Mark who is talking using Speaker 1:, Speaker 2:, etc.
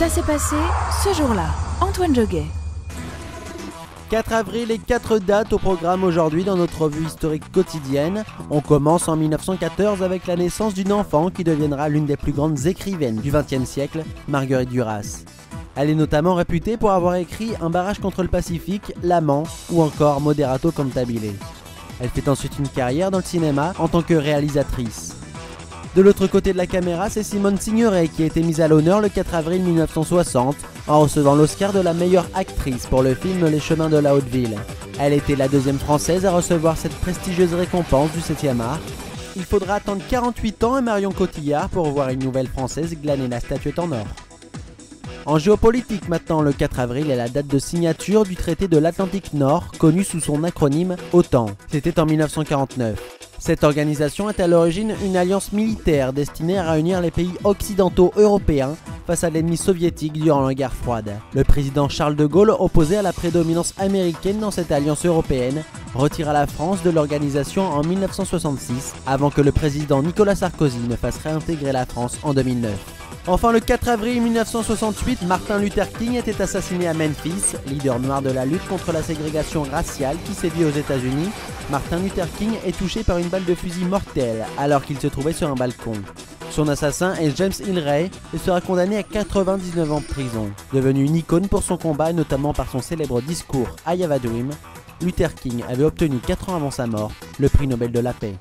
Speaker 1: Cela s'est passé ce jour-là. Antoine Joguet.
Speaker 2: 4 avril et 4 dates au programme aujourd'hui dans notre revue historique quotidienne. On commence en 1914 avec la naissance d'une enfant qui deviendra l'une des plus grandes écrivaines du XXe siècle, Marguerite Duras. Elle est notamment réputée pour avoir écrit Un barrage contre le Pacifique, L'Amant ou encore Moderato Cantabile. Elle fait ensuite une carrière dans le cinéma en tant que réalisatrice. De l'autre côté de la caméra, c'est Simone Signoret qui a été mise à l'honneur le 4 avril 1960 en recevant l'Oscar de la meilleure actrice pour le film Les Chemins de la Haute-Ville. Elle était la deuxième française à recevoir cette prestigieuse récompense du 7e art. Il faudra attendre 48 ans à Marion Cotillard pour voir une nouvelle française glaner la statuette en or. En géopolitique maintenant, le 4 avril est la date de signature du traité de l'Atlantique Nord, connu sous son acronyme OTAN. C'était en 1949. Cette organisation est à l'origine une alliance militaire destinée à réunir les pays occidentaux européens face à l'ennemi soviétique durant la guerre froide. Le président Charles de Gaulle, opposé à la prédominance américaine dans cette alliance européenne, retira la France de l'organisation en 1966 avant que le président Nicolas Sarkozy ne fasse réintégrer la France en 2009. Enfin, le 4 avril 1968, Martin Luther King était assassiné à Memphis, leader noir de la lutte contre la ségrégation raciale qui sévit aux États-Unis. Martin Luther King est touché par une balle de fusil mortelle alors qu'il se trouvait sur un balcon. Son assassin est James Ellray et sera condamné à 99 ans de prison. Devenu une icône pour son combat et notamment par son célèbre discours I Have a Dream, Luther King avait obtenu 4 ans avant sa mort le prix Nobel de la paix.